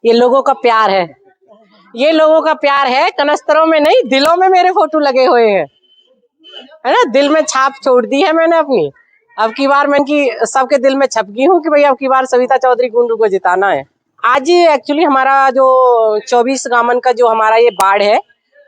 ये लोगों का प्यार है, ये लोगों का प्यार है। कनस्तरों में नहीं, दिलों में मेरे फोटो लगे हुए हैं, है ना। दिल में छाप छोड़ दी है मैंने अपनी। अब की बार मैं की सबके दिल में छप गई हूँ कि भाई अब की बार सविता चौधरी कुंडू को जिताना है। आज एक्चुअली हमारा जो 24 गामन का जो हमारा ये वार्ड है,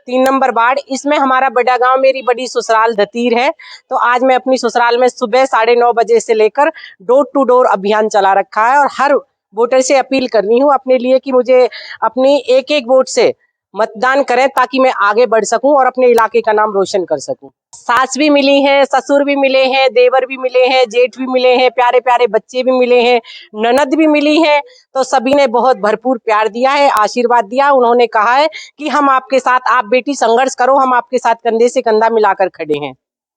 3 नंबर वार्ड, इसमें हमारा बड़ा गांव मेरी बड़ी ससुराल दतीर है। तो आज मैं अपनी ससुराल में सुबह 9:30 बजे से लेकर डोर टू डोर अभियान चला रखा है और हर वोटर से अपील कर रही हूँ अपने लिए कि मुझे अपनी एक एक वोट से मतदान करें ताकि मैं आगे बढ़ सकूं और अपने इलाके का नाम रोशन कर सकूं। सास भी मिली है, ससुर भी मिले हैं, देवर भी मिले हैं, जेठ भी मिले हैं, प्यारे प्यारे बच्चे भी मिले हैं, ननद भी मिली है। तो सभी ने बहुत भरपूर प्यार दिया है, आशीर्वाद दिया। उन्होंने कहा है कि हम आपके साथ, आप बेटी संघर्ष करो, हम आपके साथ कंधे से कंधा मिलाकर खड़े हैं।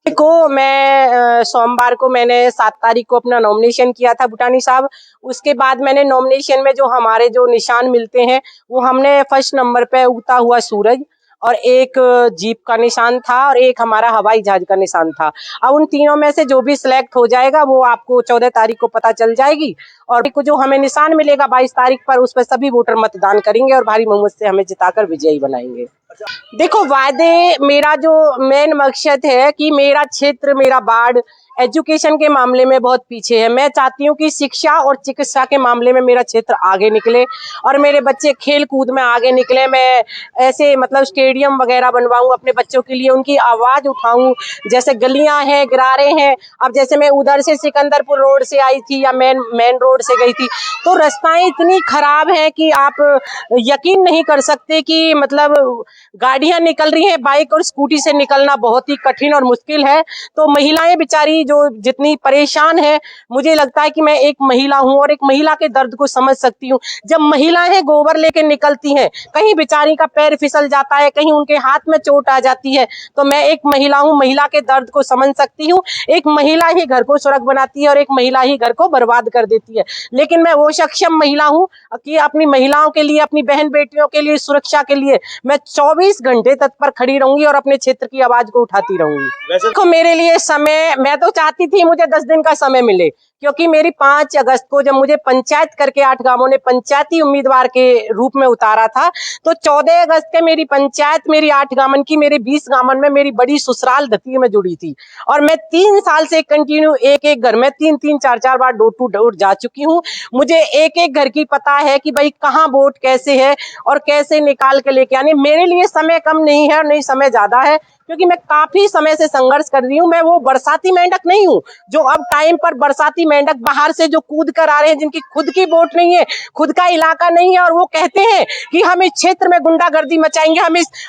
को मैं सोमवार को मैंने 7 तारीख को अपना नॉमिनेशन किया था भूटानी साहब। उसके बाद मैंने नॉमिनेशन में जो हमारे जो निशान मिलते हैं वो हमने फर्स्ट नंबर पे उगता हुआ सूरज और एक जीप का निशान था और एक हमारा हवाई जहाज का निशान था। अब उन तीनों में से जो भी सिलेक्ट हो जाएगा वो आपको 14 तारीख को पता चल जाएगी और जो हमें निशान मिलेगा 22 तारीख पर, उस पर सभी वोटर मतदान करेंगे और भारी बहुमत से हमें जिताकर विजयी बनाएंगे। देखो, वादे, मेरा जो मेन मकसद है कि मेरा क्षेत्र, मेरा वार्ड एजुकेशन के मामले में बहुत पीछे है। मैं चाहती हूँ कि शिक्षा और चिकित्सा के मामले में मेरा क्षेत्र आगे निकले और मेरे बच्चे खेल कूद में आगे निकले। मैं ऐसे मतलब स्टेडियम वगैरह बनवाऊं अपने बच्चों के लिए, उनकी आवाज उठाऊं। जैसे गलियां हैं, गरारे हैं। अब जैसे मैं उधर से सिकंदरपुर रोड से आई थी या मेन रोड से गई थी, तो रास्ताएं इतनी खराब हैं कि आप यकीन नहीं कर सकते कि मतलब गाड़ियां निकल रही हैं, बाइक और स्कूटी से निकलना बहुत ही कठिन और मुश्किल है। तो महिलाएं बेचारी जो जितनी परेशान है, मुझे लगता है कि मैं एक महिला हूं और एक महिला के दर्द को समझ सकती हूँ। जब महिलाएं गोबर लेके निकलती हैं, कहीं बेचारी का पैर फिसल जाता है, कहीं उनके हाथ में चोट आ जाती है, तो मैं एक महिला हूं, महिला के दर्द को समझ सकती हूँ। एक महिला ही घर को सुरक्षित बनाती है और एक महिला ही घर को बर्बाद कर देती है। लेकिन मैं वो सक्षम महिला हूँ कि अपनी महिलाओं के लिए, अपनी बहन बेटियों के लिए, सुरक्षा के लिए मैं 24 घंटे तत्पर खड़ी रहूंगी और अपने क्षेत्र की आवाज को उठाती रहूंगी। देखो, मेरे लिए समय, मैं तो चाहती थी मुझे 10 दिन का समय मिले, क्योंकि मेरी 5 अगस्त को जब मुझे पंचायत करके 8 गांवों ने पंचायती उम्मीदवार के रूप में उतारा था, तो 14 अगस्त के मेरी पंचायत, मेरी 8 गांवन की, मेरी 20 गांवन में मेरी बड़ी ससुराल दतीर में जुड़ी थी और मैं 3 साल से कंटिन्यू एक घर में 3-3, 4-4 बार डोर टू डोर जा चुकी हूँ। मुझे एक एक घर की पता है कि भाई कहाँ वोट कैसे है और कैसे निकाल के लेके आने। मेरे लिए समय कम नहीं है और नहीं समय ज्यादा है, क्योंकि मैं काफी समय से संघर्ष कर रही हूँ। मैं वो बरसाती मेंढक नहीं हूँ जो अब टाइम पर बरसाती मेंढक बाहर से जो कूद कर आ रहे हैं, जिनकी खुद की वोट नहीं है, खुद का इलाका नहीं है, और वो कहते हैं कि हम इस क्षेत्र में गुंडागर्दी मचाएंगे।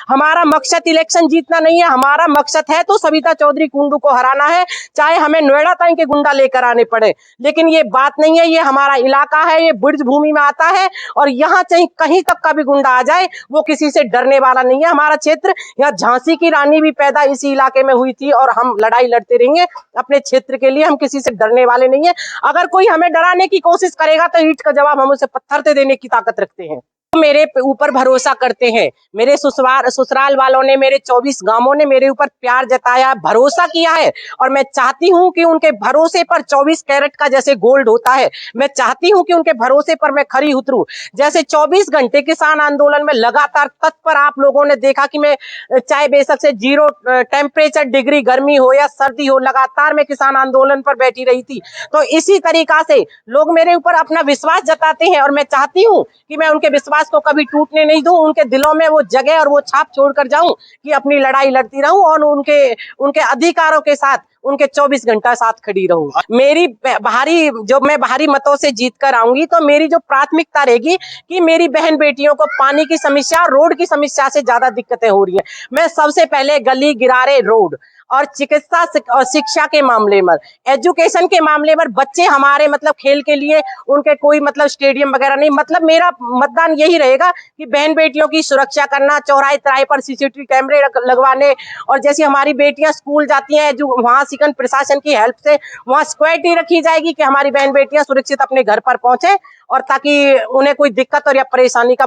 हमारा मकसद इलेक्शन जीतना नहीं है, हमारा मकसद है तो सविता चौधरी कुंडू को हराना है, चाहे हमें नोएडा तक के गुंडा लेकर आने पड़े। लेकिन ये बात नहीं है, ये हमारा इलाका है, ये ब्रज भूमि में आता है और यहाँ चाहे कहीं तक का भी गुंडा आ जाए वो किसी से डरने वाला नहीं है। हमारा क्षेत्र, यहाँ झांसी की रानी भी पैदा इसी इलाके में हुई थी और हम लड़ाई लड़ते रहेंगे अपने क्षेत्र के लिए। हम किसी से डरने वाले नहीं है। अगर कोई हमें डराने की कोशिश करेगा तो ईंट का जवाब हम उसे पत्थर से देने की ताकत रखते हैं। मेरे ऊपर भरोसा करते हैं, मेरे ससुराल वालों ने, मेरे 24 गांवों ने मेरे ऊपर प्यार जताया, भरोसा किया है और मैं चाहती हूं कि उनके भरोसे पर 24 कैरेट का जैसे गोल्ड होता है, मैं चाहती हूं कि उनके भरोसे पर मैं खरी उतरूं। जैसे 24 घंटे किसान आंदोलन में लगातार तत्पर आप लोगों ने देखा कि मैं चाहे बेशक से 0 टेम्परेचर डिग्री गर्मी हो या सर्दी हो, लगातार मैं किसान आंदोलन पर बैठी रही थी। तो इसी तरीका से लोग मेरे ऊपर अपना विश्वास जताते हैं और मैं चाहती हूँ कि मैं उनके विश्वास को कभी टूटने नहीं दूं, उनके दिलों में वो जगह और वो छाप छोड़कर जाऊं कि अपनी लड़ाई लड़ती रहूं और उनके अधिकारों के साथ उनके 24 घंटा साथ खड़ी रहूं। मेरी मैं बाहरी मतों से जीत कर आऊंगी तो मेरी जो प्राथमिकता रहेगी कि मेरी बहन बेटियों को पानी की समस्या, रोड की समस्या से ज्यादा दिक्कतें हो रही है। मैं सबसे पहले गली गिरारे, रोड और चिकित्सा और शिक्षा के मामले में, एजुकेशन के मामले में, बच्चे हमारे मतलब खेल के लिए उनके कोई मतलब स्टेडियम वगैरह नहीं, मतलब मेरा मतदान यही रहेगा कि बहन बेटियों की सुरक्षा करना, चौराहे तराहे पर सीसीटीवी कैमरे लगवाने, और जैसे हमारी बेटियां स्कूल जाती हैं जो वहां सिकन प्रशासन की हेल्प से वहां सिक्योरिटी रखी जाएगी कि हमारी बहन बेटियां सुरक्षित अपने घर पर पहुंचे और ताकि उन्हें कोई दिक्कत और या परेशानी का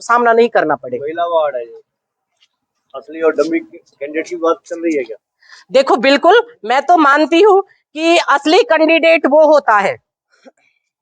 सामना नहीं करना पड़े। महिला वार्ड है, असली और डमी कैंडिडेट की बात चल रही है क्या? देखो, बिल्कुल, मैं तो मानती हूँ कि असली कैंडिडेट वो होता है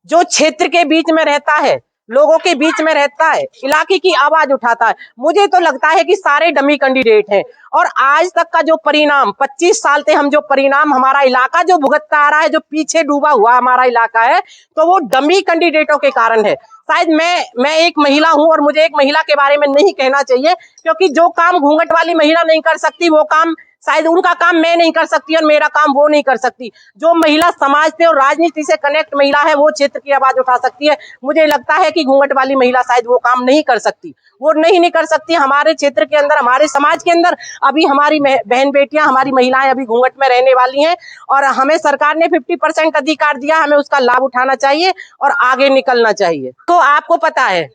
जो क्षेत्र के बीच में रहता है, लोगों के बीच में रहता है, इलाके की आवाज उठाता है। मुझे तो लगता है कि सारे डमी कैंडिडेट हैं। और आज तक का जो परिणाम, 25 साल से हम जो परिणाम हमारा इलाका जो भुगतता आ रहा है, जो पीछे डूबा हुआ हमारा इलाका है, तो वो डमी कैंडिडेटों के कारण है। शायद मैं एक महिला हूं और मुझे एक महिला के बारे में नहीं कहना चाहिए, क्योंकि जो काम घूंघट वाली महिला नहीं कर सकती, वो काम शायद उनका काम मैं नहीं कर सकती और मेरा काम वो नहीं कर सकती। जो महिला समाज से और राजनीति से कनेक्ट महिला है, वो क्षेत्र की आवाज उठा सकती है। मुझे लगता है कि घूंघट वाली महिला शायद वो काम नहीं कर सकती, वो नहीं कर सकती। हमारे क्षेत्र के अंदर, हमारे समाज के अंदर अभी हमारी बहन बेटियां, हमारी महिलाएं अभी घूंघट में रहने वाली हैं, और हमें सरकार ने 50% अधिकार दिया, हमें उसका लाभ उठाना चाहिए और आगे निकलना चाहिए। तो आपको पता है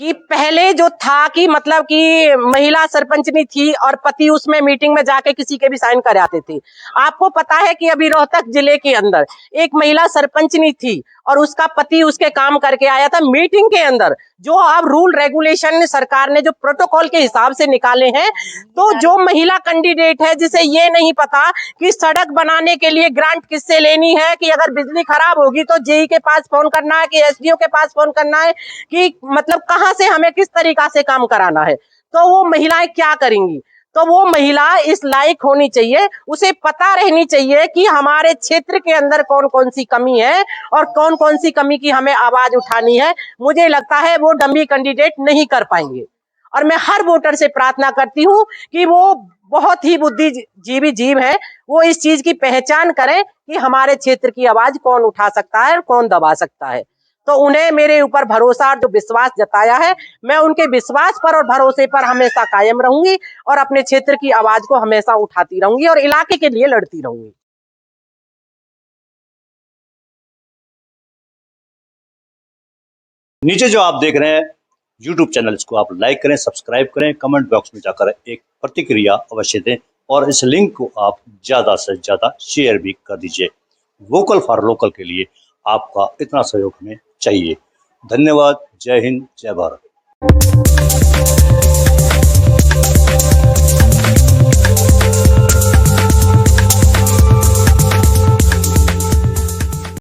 कि पहले जो था कि मतलब कि महिला सरपंचनी थी और पति उसमें मीटिंग में जाके किसी के भी साइन कराते थे। आपको पता है कि अभी रोहतक जिले के अंदर एक महिला सरपंचनी थी और उसका पति उसके काम करके आया था मीटिंग के अंदर। जो अब रूल रेगुलेशन सरकार ने जो प्रोटोकॉल के हिसाब से निकाले हैं, तो जो महिला कैंडिडेट है जिसे ये नहीं पता कि सड़क बनाने के लिए ग्रांट किससे लेनी है, कि अगर बिजली खराब होगी तो जेई के पास फोन करना है, कि एसडीओ के पास फोन करना है, कि मतलब कहां से हमें किस तरीका से काम कराना है, तो वो महिलाएं क्या करेंगी। तो वो महिला इस लायक होनी चाहिए, उसे पता रहनी चाहिए कि हमारे क्षेत्र के अंदर कौन कौन सी कमी है और कौन कौन सी कमी की हमें आवाज उठानी है। मुझे लगता है वो डमी कैंडिडेट नहीं कर पाएंगे, और मैं हर वोटर से प्रार्थना करती हूँ कि वो बहुत ही बुद्धिजीवी जीव है, वो इस चीज की पहचान करें कि हमारे क्षेत्र की आवाज कौन उठा सकता है और कौन दबा सकता है। तो उन्हें मेरे ऊपर भरोसा और जो विश्वास जताया है, मैं उनके विश्वास पर और भरोसे पर हमेशा कायम रहूंगी और अपने क्षेत्र की आवाज को हमेशा उठाती रहूंगी और इलाके के लिए लड़ती रहूंगी। नीचे जो आप देख रहे हैं YouTube चैनल, इसको आप लाइक करें, सब्सक्राइब करें, कमेंट बॉक्स में जाकर एक प्रतिक्रिया अवश्य दें और इस लिंक को आप ज़्यादा से ज़्यादा शेयर भी कर दीजिए। वोकल फॉर लोकल के लिए आपका इतना सहयोग हमें चाहिए। धन्यवाद। जय हिंद, जय भारत।